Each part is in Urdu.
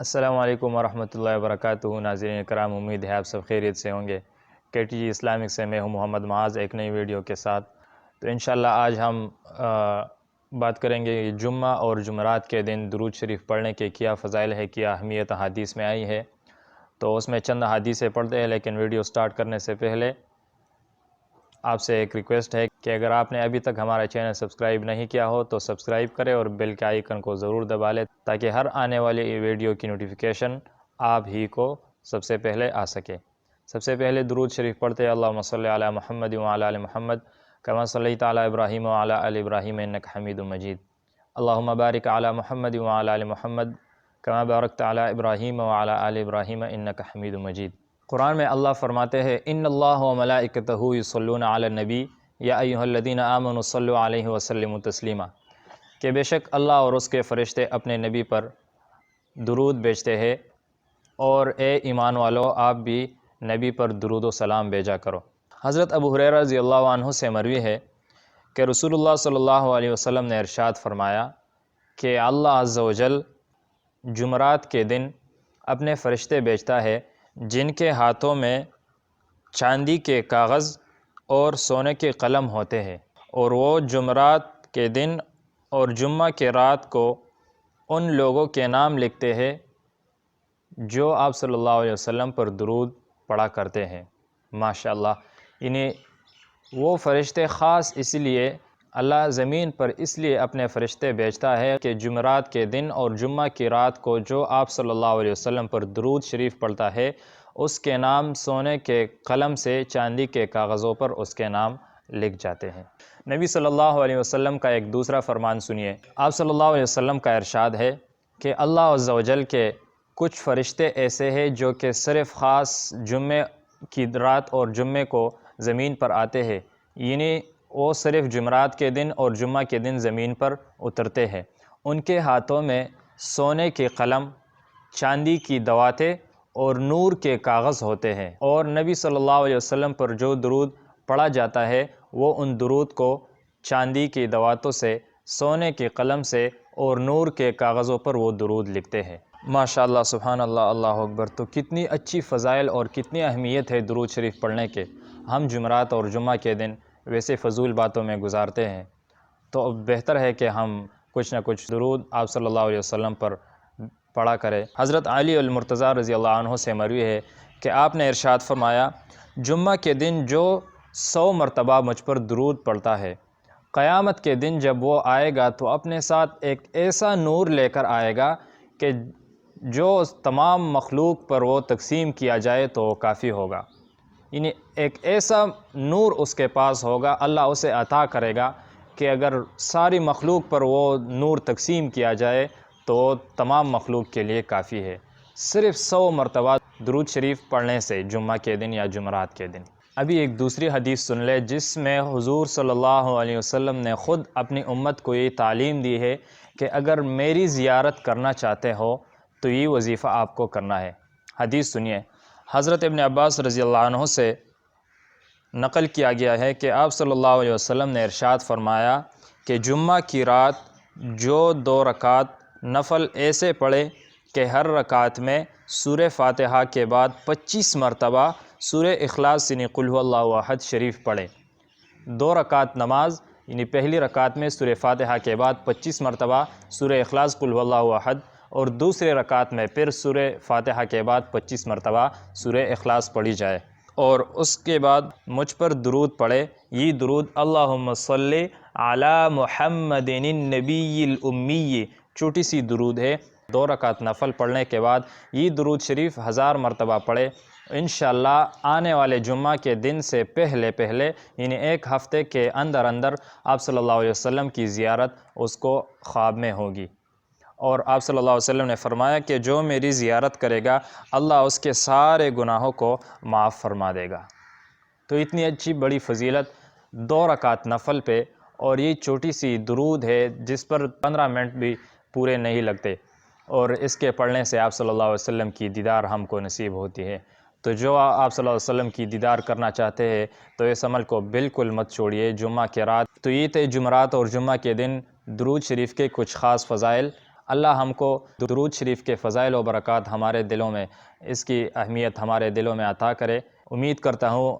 السلام علیکم ورحمۃ اللہ وبرکاتہ۔ ناظرین کرام، امید ہے آپ سب خیریت سے ہوں گے۔ KTG اسلامک سے میں ہوں محمد معاذ ایک نئی ویڈیو کے ساتھ۔ تو انشاءاللہ آج ہم بات کریں گے جمعہ اور جمعرات کے دن درود شریف پڑھنے کے کیا فضائل ہے، کیا اہمیت احادیث میں آئی ہے۔ تو اس میں چند احادیثیں پڑھتے ہیں، لیکن ویڈیو سٹارٹ کرنے سے پہلے آپ سے ایک ریکویسٹ ہے کہ اگر آپ نے ابھی تک ہمارا چینل سبسکرائب نہیں کیا ہو تو سبسکرائب کریں اور بیل کے آئیکن کو ضرور دبا لیں تاکہ ہر آنے والی ویڈیو کی نوٹیفیکیشن آپ ہی کو سب سے پہلے آ سکے۔ سب سے پہلے درود شریف پڑھتے ہیں، اللہم صلی علی محمد وعلی آل محمد کما صلیت علی ابراہیم وعلی آل ابراہیم انک حمید مجید۔ اللہم بارک علی محمد وعلی آل محمد کما بارکت علی ابراہیم وعلی آل ابراہیم انک حمید مجید۔ قرآن میں اللہ فرماتے ہیں، ان اللہ و ملائکتہ یصلون علی النبی یا ایھا الذین آمنوا صلوا علیہ وسلموا تسلیما، کہ بے شک اللہ اور اس کے فرشتے اپنے نبی پر درود بھیجتے ہیں، اور اے ایمان والو آپ بھی نبی پر درود و سلام بھیجا کرو۔ حضرت ابو ہریرہ رضی اللہ عنہ سے مروی ہے کہ رسول اللہ صلی اللہ علیہ وسلم نے ارشاد فرمایا کہ اللہ عز و جل جمعرات کے دن اپنے فرشتے بھیجتا ہے جن کے ہاتھوں میں چاندی کے کاغذ اور سونے کے قلم ہوتے ہیں، اور وہ جمعرات کے دن اور جمعہ کے رات کو ان لوگوں کے نام لکھتے ہیں جو آپ صلی اللہ علیہ وسلم پر درود پڑھا کرتے ہیں۔ ماشاءاللہ، یعنی وہ فرشتے خاص اس لیے اللہ زمین پر اس لیے اپنے فرشتے بھیجتا ہے کہ جمعرات کے دن اور جمعہ کی رات کو جو آپ صلی اللہ علیہ وسلم پر درود شریف پڑھتا ہے اس کے نام سونے کے قلم سے چاندی کے کاغذوں پر اس کے نام لکھ جاتے ہیں۔ نبی صلی اللہ علیہ وسلم کا ایک دوسرا فرمان سنیے۔ آپ صلی اللہ علیہ وسلم کا ارشاد ہے کہ اللہ عز و جل کے کچھ فرشتے ایسے ہیں جو کہ صرف خاص جمعے کی رات اور جمعے کو زمین پر آتے ہیں، یعنی وہ صرف جمعرات کے دن اور جمعہ کے دن زمین پر اترتے ہیں۔ ان کے ہاتھوں میں سونے کے قلم، چاندی کی دواتیں اور نور کے کاغذ ہوتے ہیں، اور نبی صلی اللہ علیہ وسلم پر جو درود پڑھا جاتا ہے وہ ان درود کو چاندی کی دواتوں سے، سونے کے قلم سے اور نور کے کاغذوں پر وہ درود لکھتے ہیں۔ ماشاءاللہ، سبحان اللہ، اللہ اکبر۔ تو کتنی اچھی فضائل اور کتنی اہمیت ہے درود شریف پڑھنے کے۔ ہم جمعرات اور جمعہ کے دن ویسے فضول باتوں میں گزارتے ہیں، تو بہتر ہے کہ ہم کچھ نہ کچھ درود آپ صلی اللہ علیہ وسلم پر پڑھا کرے۔ حضرت علی المرتضیٰ رضی اللہ عنہ سے مروی ہے کہ آپ نے ارشاد فرمایا، جمعہ کے دن جو 100 مرتبہ مجھ پر درود پڑھتا ہے، قیامت کے دن جب وہ آئے گا تو اپنے ساتھ ایک ایسا نور لے کر آئے گا کہ جو تمام مخلوق پر وہ تقسیم کیا جائے تو وہ کافی ہوگا۔ یعنی ایک ایسا نور اس کے پاس ہوگا، اللہ اسے عطا کرے گا کہ اگر ساری مخلوق پر وہ نور تقسیم کیا جائے تو تمام مخلوق کے لیے کافی ہے، صرف 100 مرتبہ درود شریف پڑھنے سے جمعہ کے دن یا جمعرات کے دن۔ ابھی ایک دوسری حدیث سن لے جس میں حضور صلی اللہ علیہ وسلم نے خود اپنی امت کو یہ تعلیم دی ہے کہ اگر میری زیارت کرنا چاہتے ہو تو یہ وظیفہ آپ کو کرنا ہے۔ حدیث سنیے۔ حضرت ابن عباس رضی اللہ عنہ سے نقل کیا گیا ہے کہ آپ صلی اللہ علیہ وسلم نے ارشاد فرمایا کہ جمعہ کی رات جو 2 رکعت نفل ایسے پڑھے کہ ہر رکعت میں سورہ فاتحہ کے بعد 25 مرتبہ سورہ اخلاص یعنی قل هو اللہ احد شریف پڑھے۔ 2 رکعت نماز، یعنی پہلی رکعت میں سورہ فاتحہ کے بعد 25 مرتبہ سورہ اخلاص قل هو اللہ احد، اور دوسرے رکعت میں پھر سورہ فاتحہ کے بعد 25 مرتبہ سورہ اخلاص پڑھی جائے، اور اس کے بعد مجھ پر درود پڑھے۔ یہ درود اللہم صلی علی محمد النبی الامی، چھوٹی سی درود ہے۔ 2 رکعت نفل پڑھنے کے بعد یہ درود شریف 1000 مرتبہ پڑھے، انشاءاللہ آنے والے جمعہ کے دن سے پہلے یعنی ایک ہفتے کے اندر آپ صلی اللہ علیہ وسلم کی زیارت اس کو خواب میں ہوگی، اور آپ صلی اللہ علیہ وسلم نے فرمایا کہ جو میری زیارت کرے گا اللہ اس کے سارے گناہوں کو معاف فرما دے گا۔ تو اتنی اچھی بڑی فضیلت 2 رکعت نفل پہ، اور یہ چھوٹی سی درود ہے جس پر 15 منٹ بھی پورے نہیں لگتے، اور اس کے پڑھنے سے آپ صلی اللہ علیہ وسلم کی دیدار ہم کو نصیب ہوتی ہے۔ تو جو آپ صلی اللہ علیہ وسلم کی دیدار کرنا چاہتے ہیں تو اس عمل کو بالکل مت چھوڑیے جمعہ کے رات۔ تو یہ تھے جمعرات اور جمعہ کے دن درود شریف کے کچھ خاص فضائل۔ اللہ ہم کو درود شریف کے فضائل و برکات ہمارے دلوں میں، اس کی اہمیت ہمارے دلوں میں عطا کرے۔ امید کرتا ہوں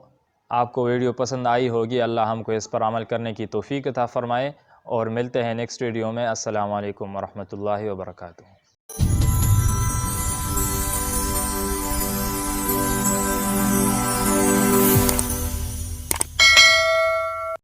آپ کو ویڈیو پسند آئی ہوگی۔ اللہ ہم کو اس پر عمل کرنے کی توفیق عطا فرمائے، اور ملتے ہیں نیکسٹ ویڈیو میں۔ السلام علیکم ورحمۃ اللہ وبرکاتہ۔